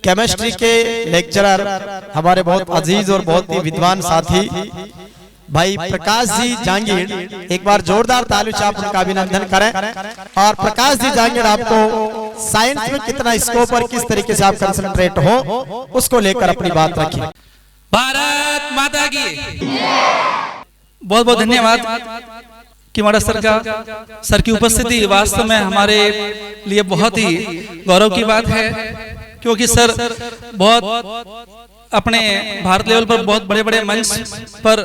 Chemistry के lecturer हमारे बहुत अजीज और बहुत ही विद्वान साथी भाई प्रकाश जी जांगीर, एक बार जोरदार ताली से आप उनका अभिनंदन करें। और प्रकाश जी जांगीर आपको साइंस में कितना स्कोप और किस तरीके से आप कंसंट्रेट हो उसको लेकर अपनी बात रखिए। भारत माता की बहुत बहुत धन्यवाद कि माड़ा सर की उपस्थिति वास्तव में हमारे लिए बहुत ही गौरव की बात है, क्योंकि सर बहुत अपने भारत लेवल पर बहुत बड़े बड़े मंच पर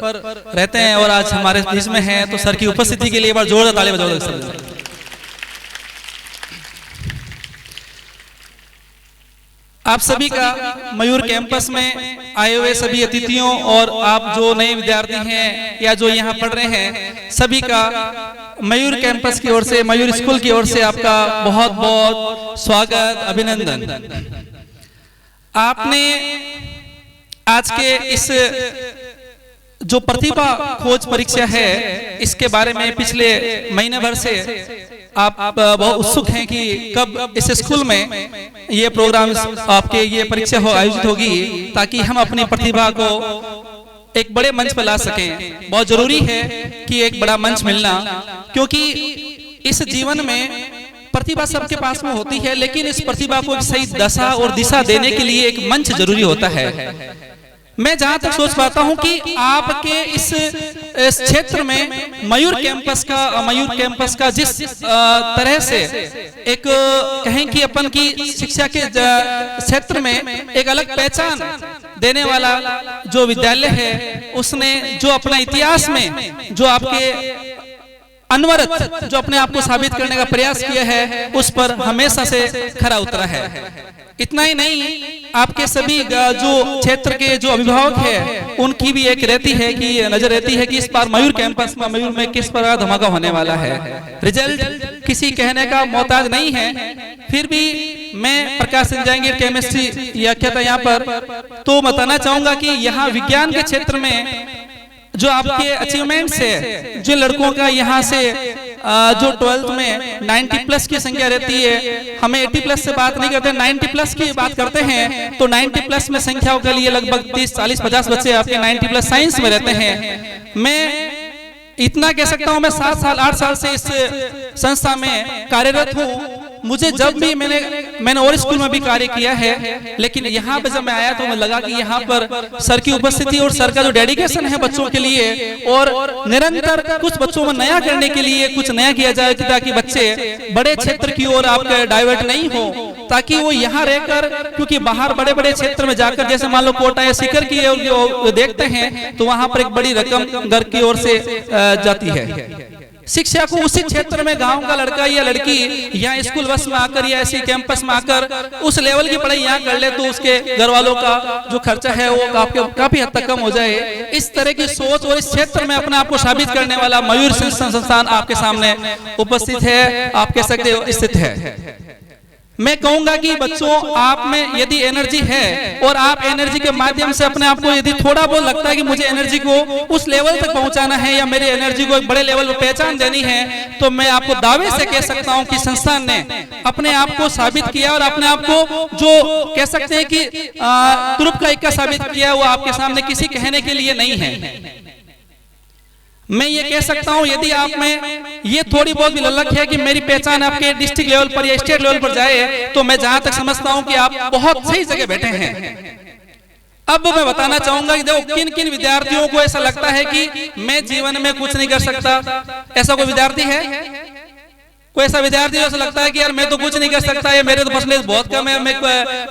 रहते हैं और आज हमारे बीच में हैं, तो सर की उपस्थिति के लिए एक बार जोरदार ताली बजाओ सर। आप सभी का मयूर कैंपस में आए हुए सभी अतिथियों और आप जो नए विद्यार्थी हैं या जो यहाँ पढ़ रहे हैं, सभी का मयूर कैंपस की ओर से, मयूर स्कूल की ओर से आपका बहुत बहुत स्वागत, अभिनंदन। आपने आज के इस जो प्रतिभा खोज परीक्षा है, इसके बारे में पिछले महीने भर से आप बहुत उत्सुक हैं कि कब इस स्कूल में ये प्रोग्राम, आपके ये परीक्षा आयोजित होगी, ताकि हम अपनी प्रतिभा को एक बड़े मंच पर ला सकें। बहुत जरूरी है कि एक बड़ा मंच मिलना, क्योंकि इस जीवन में प्रतिभा सबके पास में होती है, लेकिन इस प्रतिभा को एक सही दशा और दिशा देने के लिए एक मंच जरूरी होता है। मैं जहां तक सोच पाता हूं कि आपके इस क्षेत्र में मयूर कैंपस का जिस तरह से एक कहें कि अपन की शिक्षा के क्षेत्र में एक अलग पहचान देने वाला जो विद्यालय है, उसने जो अपना इतिहास में जो आपके अनवरत जो अपने आप को साबित करने का प्रयास किया है, उस पर हमेशा से खरा उतरा है। इतना ही नहीं, आपके सभी जो क्षेत्र के जो अभिभावक हैं, उनकी भी एक रहती है कि नजर रहती है कि इस बार मयूर कैंपस में, मयूर में किस प्रकार धमाका होने वाला है। रिजल्ट किसी कहने का मोहताज नहीं है, फिर भी मैं प्रकाश सिंह जांगीर केमिस्ट्री व्याख्याता यहाँ पर तो बताना चाहूंगा कि यहाँ विज्ञान के क्षेत्र में जो आपके अचीवमेंट्स है, जो लड़कों का यहाँ से जो 12th में 90 प्लस की संख्या रहती है, हमें 80 प्लस से बात नहीं करते, 90 प्लस की बात करते हैं, तो 90 प्लस में संख्याओं के लिए लगभग 30, 40, 50 बच्चे आपके 90 प्लस साइंस में रहते हैं। मैं इतना कह सकता हूँ, मैं 7 साल 8 साल से इस संस्था में कार्यरत हूँ। मुझे जब भी मैंने और स्कूल में भी कार्य किया है, लेकिन यहाँ पे जब मैं आया तो मुझे लगा कि यहाँ पर सर की उपस्थिति और सर का जो डेडिकेशन है बच्चों के लिए, और निरंतर कुछ बच्चों में नया करने के लिए कुछ नया किया जाए, ताकि बच्चे बड़े क्षेत्र की ओर आपके डाइवर्ट नहीं हो, ताकि वो यहाँ रहकर, क्योंकि बाहर बड़े बड़े क्षेत्र में जाकर, जैसे मान लो कोटा या सीकर की ओर देखते हैं, तो वहां पर एक बड़ी रकम घर की ओर से जाती है। शिक्षा को उसी क्षेत्र में गांव का लड़का या लड़की यहाँ स्कूल बस में आकर या ऐसी कैंपस में आकर उस लेवल की पढ़ाई यहाँ कर ले, तो उसके घर वालों का जो खर्चा है वो काफी हद तक कम हो जाए। इस तरह की सोच और इस क्षेत्र में अपने आप को साबित करने वाला मयूर संस्थान आपके सामने उपस्थित है, आप कह सकते हो स्थित है। मैं कहूंगा कि बच्चों, आप में यदि एनर्जी है और आप एनर्जी के माध्यम से अपने आप को यदि थोड़ा बहुत लगता है कि मुझे एनर्जी को उस लेवल तक पहुंचाना है या मेरी एनर्जी को एक बड़े लेवल पर पहचान देनी है, तो मैं आपको दावे से कह सकता हूं कि संस्थान ने अपने आप को साबित किया और अपने आप को जो कह सकते हैं कि तुरुप का इक्का साबित किया, वो आपके सामने किसी कहने के लिए नहीं है। मैं ये कह सकता हूं, यदि आप में ये थोड़ी बहुत भी ललक है कि मेरी पहचान आपके डिस्ट्रिक्ट लेवल पर या स्टेट लेवल पर जाए, तो मैं जहां तक समझता हूं कि आप बहुत सही जगह बैठे हैं। अब मैं बताना चाहूंगा कि देखो, किन किन विद्यार्थियों को ऐसा लगता है कि मैं जीवन में कुछ नहीं कर सकता। ऐसा कोई विद्यार्थी है? कोई ऐसा विद्यार्थी ऐसा लगता है कि यार मैं तो कुछ नहीं कर सकता, या मेरे तो परसेंटेज बहुत कम है,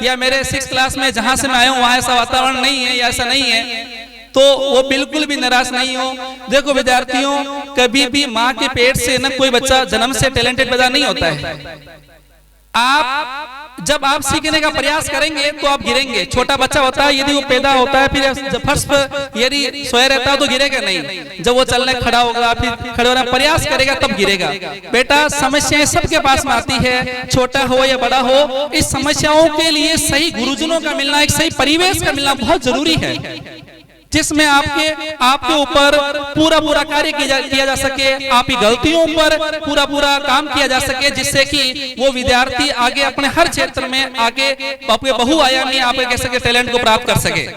या मेरे 6th क्लास में जहां से मैं आया हूं वहां ऐसा वातावरण नहीं है या ऐसा नहीं है, तो वो बिल्कुल भी निराश नहीं हो। देखो विद्यार्थियों, कभी भी माँ के पेट से न कोई बच्चा जन्म से टैलेंटेड पैदा नहीं होता है। जब आप सीखने का प्रयास करेंगे तो आप गिरेंगे। छोटा बच्चा होता है, यदि वो पैदा होता है, फिर फर्श पर यदि सोया रहता है तो गिरेगा नहीं। जब वो चलने खड़ा होगा, फिर खड़े होने का प्रयास करेगा, तब गिरेगा। बेटा, समस्याएं सबके पास में आती है, छोटा हो या बड़ा हो। इस समस्याओं के लिए सही गुरुजनों का मिलना, एक सही परिवेश का मिलना बहुत जरूरी है। जिसमें आपके ऊपर पूरा कार्य किया जा सके, आपकी गलतियों पर पूरा काम किया जा सके, जिससे कि वो विद्यार्थी आगे अपने हर क्षेत्र में आगे आपके बहुआयामी आपके कह सके टैलेंट को प्राप्त कर सके।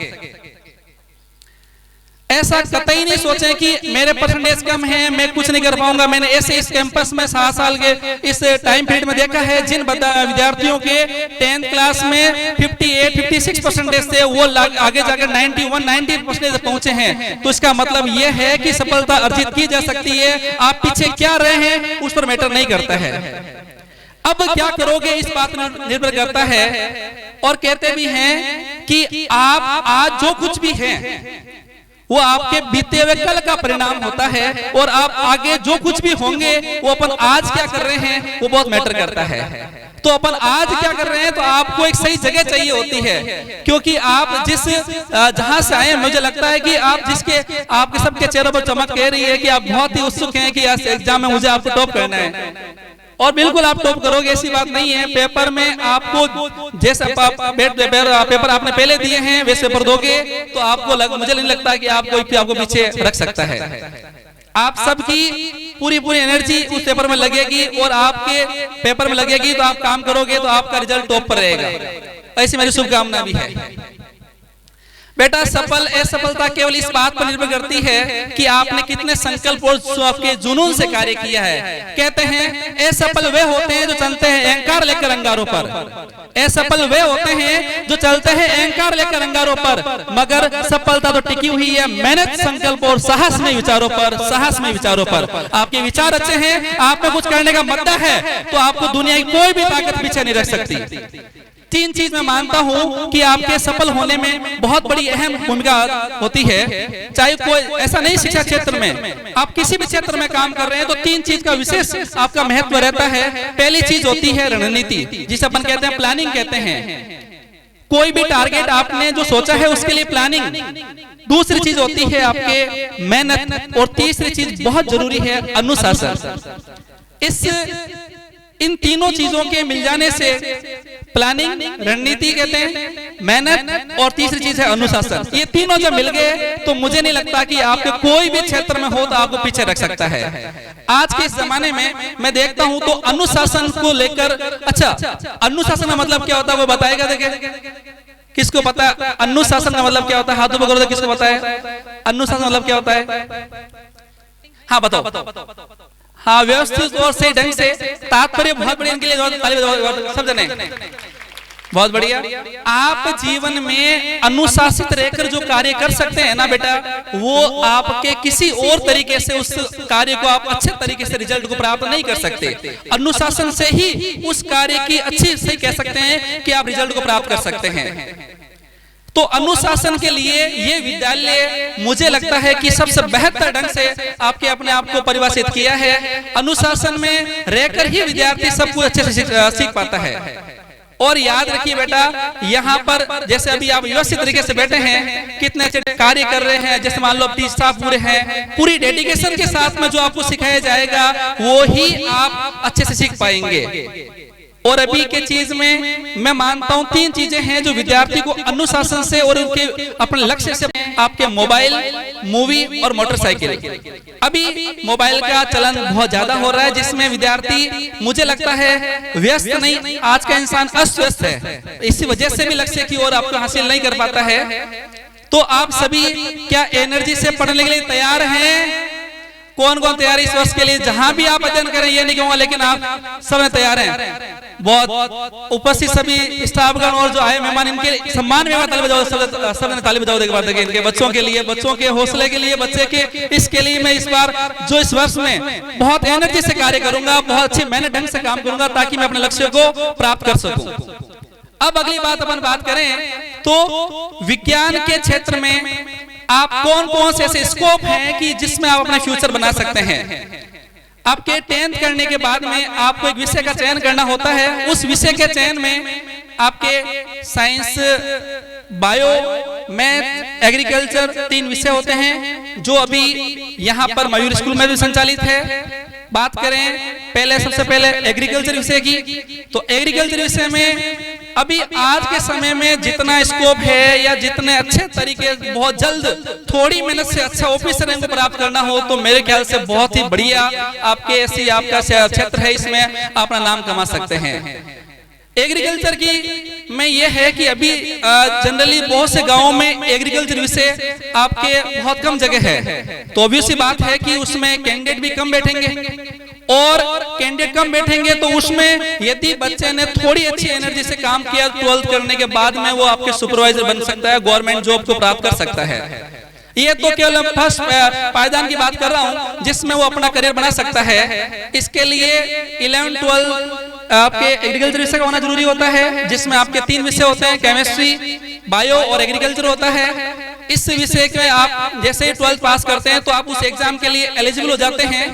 ऐसा कतई नहीं सोचें कि मेरे परसेंटेज कम है, मैं कुछ नहीं कर पाऊंगा। मैंने ऐसे इस कैंपस में 7 साल के इस टाइम पीरियड में देखा है, जिन विद्यार्थियों के 10th क्लास में 58-56 परसेंटेज थे, वो आगे जाकर 91-90% पहुंचे हैं। तो इसका मतलब ये है कि सफलता अर्जित की जा सकती है, आप पीछे क्या रहे हैं उस पर मैटर नहीं करता है। अब क्या करोगे इस बात पर निर्भर करता है। और कहते भी हैं कि आप आज जो कुछ भी हैं वो आपके बीते हुए कल का परिणाम होता है, और आप आगे जो कुछ भी होंगे वो अपन आज क्या कर रहे हैं वो बहुत मैटर करता है। तो अपन आज क्या कर रहे हैं, तो आपको एक सही जगह चाहिए होती है, क्योंकि आप जिस जहां से आए, मुझे लगता है कि आप आपके सबके चेहरों पर चमक कह रही है कि आप बहुत ही उत्सुक हैं कि आज एग्जाम में मुझे आपको टॉप करना है। और बिल्कुल आप टॉप करोगे, ऐसी बात नहीं है। पेपर में आपको जैसे पेपर आपने पहले दिए हैं वैसे पेपर दोगे तो आपको मुझे नहीं लगता कि आपको पीछे रख सकता है। आप सबकी पूरी एनर्जी उस पेपर में लगेगी और आपके पेपर में लगेगी, तो आप काम करोगे तो आपका रिजल्ट टॉप पर रहेगा। ऐसी मेरी शुभकामना भी है। बेटा, असफलता केवल इस बात पर निर्भर करती है कि आपने कितने संकल्प और आपके जुनून से कार्य किया है। कहते हैं असफल वे होते हैं जो चलते हैं अहंकार लेकर अंगारों पर। असफल वे होते हैं जो चलते हैं अहंकार लेकर अंगारों पर, मगर सफलता तो टिकी हुई है मेहनत, संकल्प और साहस में विचारों पर। आपके विचार अच्छे हैं, आप में कुछ करने का मद्दा है, तो आपको दुनिया की कोई भी ताकत पीछे नहीं रख सकती। 3 चीज मैं मानता हूं कि आपके सफल होने में बहुत बड़ी अहम भूमिका होती है। चाहे कोई ऐसा नहीं, शिक्षा क्षेत्र में आप किसी भी क्षेत्र में काम कर रहे हैं तो 3 चीज का विशेष आपका महत्व रहता है। पहली चीज होती है रणनीति, जिसे अपन कहते हैं प्लानिंग कहते हैं। कोई भी टारगेट आपने जो सोचा है उसके लिए प्लानिंग। दूसरी चीज होती है आपके मेहनत, और तीसरी चीज बहुत जरूरी है अनुशासन। इन तीनों चीजों के मिल जाने से प्लानिंग, रणनीति कहते हैं, मेहनत और तीसरी चीज है अनुशासन। ये तीनों जब मिल गए तो मुझे नहीं लगता कि आपके कोई भी क्षेत्र में हो तो आपको पीछे रख सकता है। आज के इस जमाने में मैं देखता हूं तो अनुशासन को लेकर, अच्छा अनुशासन का मतलब क्या होता है वो बताएगा? देखिए, किसको पता है अनुशासन का मतलब क्या होता है? हाथों पकड़ो, किसको पता है अनुशासन मतलब क्या होता है? हाँ बताओ। हाँ, व्यवस्थित और सही ढंग से, तात्पर्य बहुत बढ़िया, इनके लिए सब जने बहुत बढ़िया। आप जीवन में अनुशासित रहकर जो कार्य कर सकते हैं ना बेटा, वो आपके किसी और तरीके से उस कार्य को आप अच्छे तरीके से रिजल्ट को प्राप्त नहीं कर सकते। अनुशासन से ही उस कार्य की अच्छी सही कह सकते हैं कि आप रिजल्ट को प्राप्त कर सकते हैं। तो अनुशासन के लिए ये विद्यालय मुझे लगता है कि सबसे बेहतर ढंग से आपके अपने आप को परिभाषित किया है। अनुशासन में रहकर ही विद्यार्थी सब कुछ अच्छे से सीख पाता है। और याद रखिए बेटा, यहाँ पर जैसे अभी आप व्यवस्थित तरीके से बैठे हैं, कितने अच्छे कार्य कर रहे हैं, जैसे मान लो आप 30 स्टाफ पूरे हैं, पूरी डेडिकेशन के साथ में जो आपको सिखाया जाएगा वो ही आप अच्छे से सीख पाएंगे। और अभी के चीज में मैं मानता हूं 3 चीजें हैं जो विद्यार्थी को अनुशासन से और उनके अपने लक्ष्य से, आपके मोबाइल, मूवी और मोटरसाइकिल। अभी मोबाइल का चलन बहुत ज्यादा हो रहा है, जिसमें विद्यार्थी मुझे लगता है व्यस्त नहीं, आज का इंसान अस्त व्यस्त है, इसी वजह से भी लक्ष्य की ओर आपको हासिल नहीं कर पाता है। तो आप सभी क्या एनर्जी से पढ़ने के लिए तैयार हैं? कौन कौन तैयार है इस वर्ष के लिए? जहां भी आप अध्ययन करें ये नहीं कहूंगा, लेकिन आप सब तैयार हैं। बहुत उपस्थित सभी स्टाफगण और जो आए मेहमान, इनके सम्मान में ताली बजाओ, सब ने ताली बजाओ। देखिए इनके बच्चों के लिए, बच्चों के हौसले के लिए, बच्चे के इसके लिए मैं इस बार जो इस वर्ष में बहुत एनर्जी से कार्य करूंगा, बहुत अच्छी मेहनत ढंग से काम करूंगा ताकि मैं अपने लक्ष्य को प्राप्त कर सकूं। अब अगली बात अपन बात करें तो विज्ञान के क्षेत्र में आप कौन कौन से ऐसे स्कोप हैं कि जिसमें आप अपना फ्यूचर बना सकते हैं। आपके 10th करने के बाद में आपको एक विषय का चयन करना होता है। उस विषय के चयन में आपके साइंस, बायो, मैथ, एग्रीकल्चर 3 विषय होते हैं जो अभी यहाँ पर मयूर स्कूल में भी संचालित है। बात करें सबसे पहले एग्रीकल्चर विषय की, तो एग्रीकल्चर विषय में अभी आज के समय में जितना स्कोप है या जितने अच्छे तरीके बहुत जल्द थोड़ी मेहनत से अच्छा ऑफिसर रैंक प्राप्त करना हो तो मेरे ख्याल से बहुत ही बढ़िया आपके ऐसी आपका क्षेत्र है, इसमें अपना नाम कमा सकते हैं। एग्रीकल्चर की में ये है कि अभी जनरली बहुत से गांवों में एग्रीकल्चर विषय आपके बहुत कम जगह है, तो ऑब्वियस सी बात है कि उसमें कैंडिडेट भी कम बैठेंगे और कैंडिडेट कम बैठेंगे तो उसमें यदि बच्चे ने थोड़ी अच्छी एनर्जी से काम किया 12th करने के बाद में वो आपके सुपरवाइजर बन सकता है, गवर्नमेंट जॉब को प्राप्त कर सकता है। ये तो केवल फर्स्ट पायदान की बात कर रहा हूं जिसमें वो अपना करियर बना सकता है। इसके लिए 11, 12 आपके एग्रीकल्चर विषय का होना जरूरी होता है, जिसमें आपके 3 विषय होते हैं, केमिस्ट्री, बायो और एग्रीकल्चर होता है। इस विषय के आप जैसे ही 12th पास करते हैं तो आप उस एग्जाम के लिए एलिजिबल हो जाते हैं,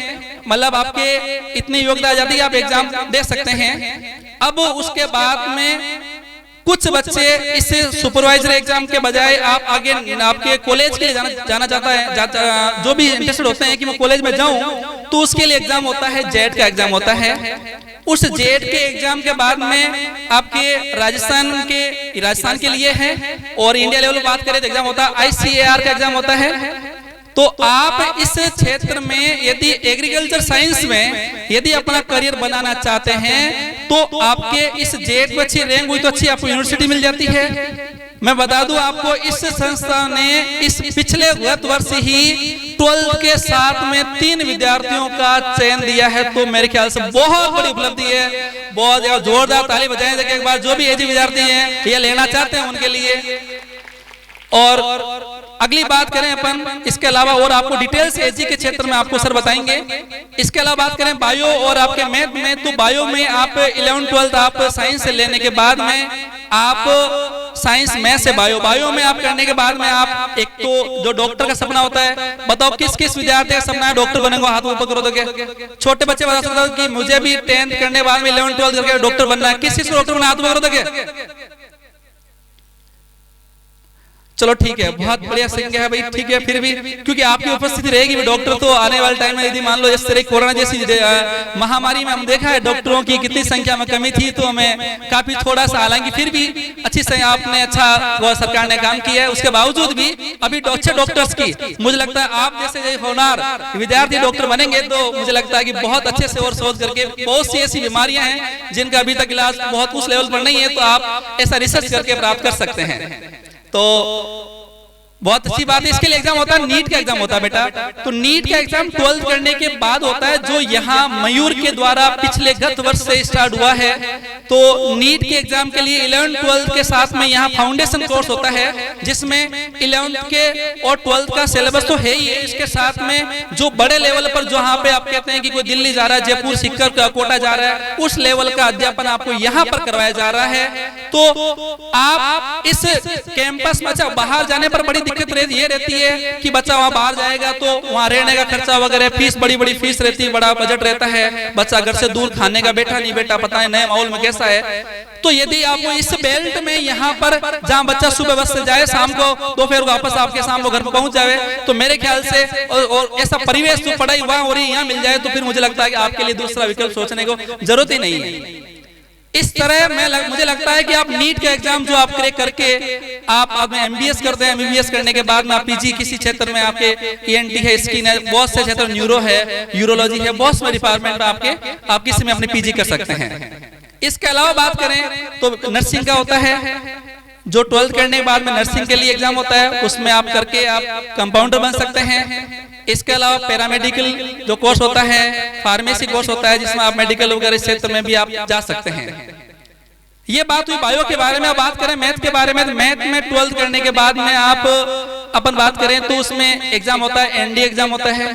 मतलब आपके इतनी योग्यता आ जाती है, आप एग्जाम दे सकते हैं। अब उसके बाद में कुछ बच्चे इस सुपरवाइजर एग्जाम के बजाय आप आगे आपके कॉलेज के लिए जाना चाहता है, जो भी इंटरेस्टेड होते हैं कि मैं कॉलेज में जाऊं, तो उसके लिए एग्जाम होता है, जेट का एग्जाम होता है। उस जेट के एग्जाम के बाद में आपके राजस्थान के लिए है, और इंडिया लेवल बात करें तो एग्जाम होता है ICAR का एग्जाम होता है। तो आप इस क्षेत्र में यदि एग्रीकल्चर साइंस में यदि अपना करियर बनाना चाहते हैं तो आपके इस जेट में अच्छी रैंक हुई तो अच्छी आपको यूनिवर्सिटी मिल जाती है। मैं बता दूं आपको, इस संस्था ने इस पिछले गत वर्ष ही 12th के साथ में 3 विद्यार्थियों का चयन दिया है, तो मेरे ख्याल से बहुत बड़ी उपलब्धि है। बहुत जोरदार ताली बजाएं देखिए एक बार, जो भी एजी विद्यार्थी हैं ये लेना चाहते हैं उनके लिए। और अगली बात करें अपन, इसके अलावा और आपको डिटेल्स एजी के क्षेत्र में आपको सर बताएंगे। इसके अलावा बात करें बायो और आपके मैथ में, तो बायो में आप 11, 12 आप साइंस से लेने के बाद में आप साइंस मैथ से बायो में आप करने के बाद में आप एक तो जो डॉक्टर का सपना होता है, बताओ किस किस विद्यार्थी का सपना है डॉक्टर बनेगा, हाथ ऊपर करो तो क्या छोटे बच्चे बता सकते हो कि मुझे भी 10th करने के बाद में 11, 12 करके डॉक्टर बनना है, किस किस डॉक्टर बनना, हाथ ऊपर करो तो क्या। चलो ठीक है, बहुत बढ़िया संख्या है भाई, ठीक है। फिर भी क्योंकि आपकी उपस्थिति रहेगी डॉक्टर तो आने वाले टाइम में यदि मान लो इस तरह कोरोना जैसी महामारी में हम देखा है डॉक्टरों की कितनी संख्या में कमी थी, तो हमें काफी थोड़ा सा, हालांकि फिर भी अच्छी से आपने अच्छा सरकार ने काम किया है, उसके बावजूद भी अभी अच्छे डॉक्टर्स की मुझे लगता है आप जैसे होनहार विद्यार्थी डॉक्टर बनेंगे तो मुझे लगता है कि बहुत अच्छे से और सोच करके, बहुत सी ऐसी बीमारियां हैं जिनका अभी तक इलाज बहुत उस लेवल पर नहीं है, तो आप ऐसा रिसर्च करके प्राप्त कर सकते हैं। तो बहुत अच्छी बात है। इसके लिए एग्जाम होता है, नीट का एग्जाम होता है बेटा। तो नीट का एग्जाम 12th करने के बाद होता है, जो यहाँ मयूर के द्वारा पिछले गत वर्ष से स्टार्ट हुआ है। तो नीट के एग्जाम के लिए 11, 12 के साथ में यहाँ फाउंडेशन कोर्स होता है, जिसमें 11th के और 12th का सिलेबस तो है ही है, इसके साथ में जो बड़े लेवल पर जहाँ पे आप कहते हैं कि कोई दिल्ली जा रहा है, जयपुर, सीकर, कोटा जा रहा है, उस लेवल का अध्यापन आपको यहाँ पर करवाया जा रहा है। तो आप इस कैंपस में, अच्छा बाहर जाने पर बड़ी दिक्कत ये रहती है कि बच्चा वहां बाहर जाएगा तो वहां रहने का खर्चा वगैरह, फीस बड़ी फीस रहती है, बड़ा बजट रहता है, बच्चा घर से दूर, खाने का बैठा नहीं बैठा, पता है नए माहौल में कैसा है। तो यदि आपको इस बेल्ट में यहाँ पर जहाँ बच्चा सुबह बस से जाए, शाम को दोपहर वापस आपके शाम को घर पर पहुंच जाए, तो मेरे ख्याल से और ऐसा परिवेश जो पढ़ाई वहां हो रही है यहाँ मिल जाए, तो फिर मुझे लगता है कि आपके लिए दूसरा विकल्प सोचने को जरूरत ही नहीं है। इस तरह मुझे लगता है कि आप नीट का एग्जाम जो आप क्रैक करके आप MBS करते हैं, MBBS करने के बाद में आप PG किसी क्षेत्र में, आपके ENT है, स्किन है, बहुत से क्षेत्र, न्यूरो है, यूरोलॉजी है, बहुत से डिपार्टमेंट आप किसी में अपने PG कर सकते हैं। इसके अलावा बात करें तो नर्सिंग का होता है, जो 12th करने के बाद में नर्सिंग के लिए एग्जाम होता है, उसमें आप करके आप कंपाउंडर बन सकते हैं। इसके अलावा पैरामेडिकल जो कोर्स होता है, फार्मेसी कोर्स होता है, जिसमें आप मेडिकल वगैरह क्षेत्र में भी आप जा सकते हैं। ये बात हुई बायो के बारे में। अब बात करें मैथ के बारे में, तो मैथ में 12th करने के बाद में आप अपन बात करें तो उसमें एग्जाम होता है, NDA एग्जाम होता है।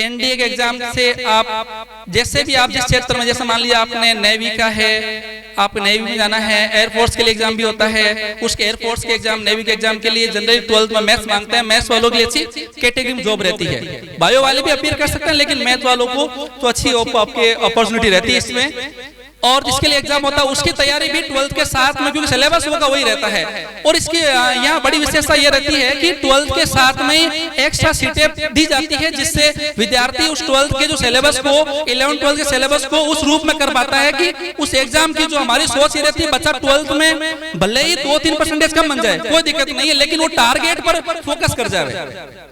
NDA के एग्जाम से आप जैसे भी आप जिस क्षेत्र में, जैसे मान लीजिए आपने नेवी का है, आप नेवी में जाना है, एयरफोर्स के लिए एग्जाम भी होता है, उसके एयरफोर्स के एग्जाम, नेवी के एग्जाम के लिए जनरली 12th में मैथ्स मांगते हैं। मैथ्स वालों के लिए अच्छी कैटेगरी में जॉब रहती है। बायो वाले भी अपीयर कर सकते हैं, लेकिन मैथ वालों को तो अच्छी आपके अपॉर्चुनिटी रहती है इसमें। और जिसके लिए एग्जाम होता है उसकी तैयारी भी 12th के साथ में, क्योंकि सिलेबस होगा वही रहता है। और इसकी यहाँ बड़ी विशेषता ये रहती है कि 12th के साथ में एक्स्ट्रा सीटें दी जाती है, जिससे विद्यार्थी उस 12th के जो सिलेबस को 11 12 के सिलेबस को उस रूप में कर पाता है कि उस एग्जाम की जो हमारी सोच ये रहती है बच्चा 12th में भले ही 2-3% कम बन जाए कोई दिक्कत नहीं है, लेकिन वो टारगेट पर फोकस कर जाए।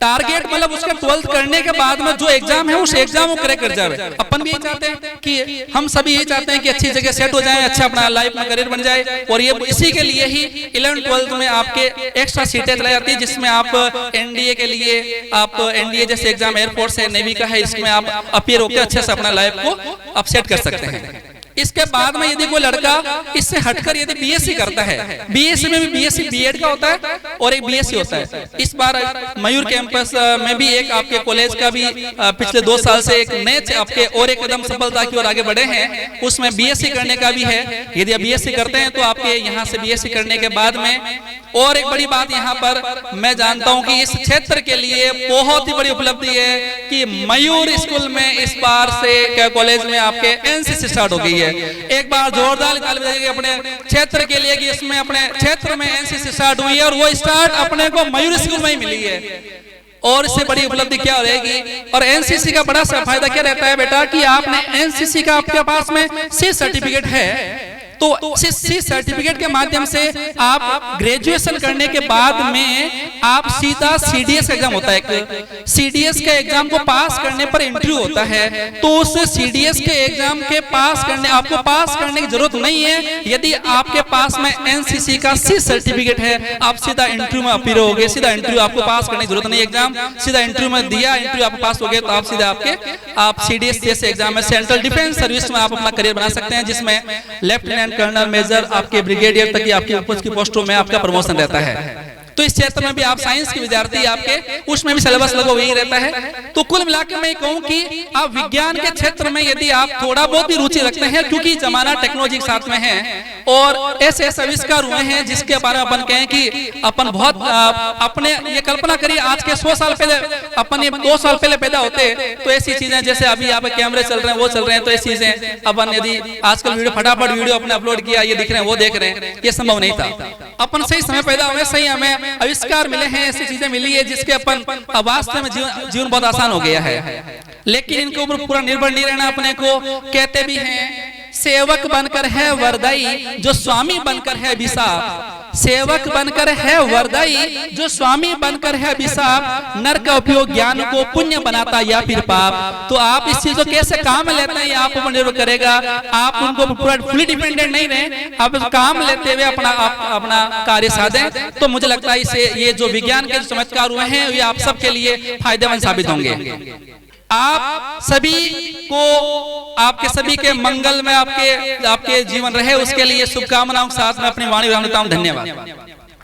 टारगेट मतलब उसका 12th करने के बाद में जो एग्जाम है उस एग्जाम को क्रैक कर जाए। अपन भी यही चाहते हैं कि हम सभी यही चाहते हैं कि अच्छी जगह सेट हो जाए, अच्छा अपना लाइफ में करियर बन जाए। और ये इसी के लिए ही 11 12 में आपके एक्स्ट्रा सीटें चलाई जाती है, जिसमें आप एनडीए के लिए आप एनडीए जैसे एग्जाम एयरफोर्स है, नेवी का है, इसमें आप अपीयर होकर अच्छे से अपना लाइफ को आप सेट कर सकते हैं। इसके बाद में यदि कोई लड़का इससे हटकर यदि बीएससी करता है, बीएससी में भी बीएससी बीएड का होता है और एक बीएससी होता है। इस बार मयूर कैंपस में भी एक आपके कॉलेज का भी पिछले 2 साल से एक नए आपके और एक कदम सफलता की ओर आगे बढ़े हैं, उसमें बीएससी करने का भी है। यदि आप बीएससी करते हैं तो आपके यहाँ से बीएससी करने के बाद में और एक बड़ी बात यहाँ पर मैं जानता हूँ कि इस क्षेत्र के लिए बहुत ही बड़ी उपलब्धि है कि मयूर स्कूल में इस बार से कॉलेज में आपके एनसीसी स्टार्ट हो गई है। एक बार जोरदार ताली बजाइए अपने क्षेत्र के लिए कि इसमें अपने क्षेत्र में एनसीसी स्टार्ट हुई है और वो स्टार्ट अपने को मयूर स्कूल में ही मिली है। और इससे बड़ी उपलब्धि क्या रहेगी? और एनसीसी का बड़ा सा फायदा क्या रहता है बेटा कि आपने एनसीसी का आपके पास में सी सर्टिफिकेट है, तो सी सर्टिफिकेट के माध्यम से आप ग्रेजुएशन करने के बाद में आप सीधा सीडीएस का एग्जाम होता है, सीडीएस के एग्जाम को पास करने पर इंटरव्यू होता है। तो उस सीडीएस के एग्जाम के पास करने आपको पास करने की जरूरत नहीं है। यदि आपके पास में एनसीसी का सी सर्टिफिकेट है, आप सीधा इंटरव्यू में अपीयर होगे, सीधा इंटरव्यू आपको पास करने की जरूरत नहीं, एग्जाम सीधा इंटरव्यू में दिया, इंटरव्यू आप पास हो गए तो आप सीधा आप सीडीएस जैसे एग्जाम में सेंट्रल डिफेंस सर्विस में आप अपना करियर बना सकते हैं, जिसमें लेफ्टिनेंट कर्नल मेजर आपके ब्रिगेडियर तक की आपकी ऊपर की पोस्टों में आपका प्रमोशन रहता है। तो इस क्षेत्र में भी आप साइंस के विद्यार्थी आपके उसमें भी सिलेबस लगभग वही रहता है। तो कुल मिलाकर मैं कहूं कि आप विज्ञान के क्षेत्र में यदि आप थोड़ा बहुत भी रुचि रखते हैं, क्योंकि जमाना टेक्नोलॉजी के साथ में है और ऐसे आविष्कार हुए हैं जिसके बारे में अपन कहें कि अपन बहुत अपने ये कल्पना करिए आज के 100 साल पहले अपन 2 साल पहले पैदा होते तो ऐसी चीजें जैसे अभी यहाँ पे कैमरे चल रहे हैं वो चल रहे हैं, तो ऐसी चीजें अपन यदि आजकल वीडियो फटाफट वीडियो अपने अपलोड किया, ये दिख रहे हैं वो देख रहे हैं, ये संभव नहीं था। अपन सही समय पैदा हुए, सही हमें आविष्कार मिले हैं, ऐसी चीजें मिली है जिसके अपन वास्तव में जीवन बहुत आसान हो गया है। लेकिन इनके ऊपर पूरा निर्भर नहीं रहना। अपने को कहते भी हैं सेवक बनकर है वरदाई जो स्वामी बनकर है अभिशाप, सेवक बनकर है वरदाई जो स्वामी बनकर है अभिशाप, नर का उपयोग ज्ञान को पुण्य बनाता या फिर पाप। तो आप इस चीज को कैसे काम में लेते हैं ये आप ऊपर निर्भर करेगा। आप उनको पूरा फुली डिपेंडेंट नहीं रहे, आप काम लेते हुए अपना कार्य साधें, तो मुझे लगता है इसे ये जो विज्ञान के चमत्कार हुए हैं ये आप सबके लिए फायदेमंद साबित होंगे। आप सभी को आपके सभी के मंगल में आपके जीवन रहे उसके लिए शुभकामनाओं के साथ में अपनी वाणी विराम देता हूं। धन्यवाद।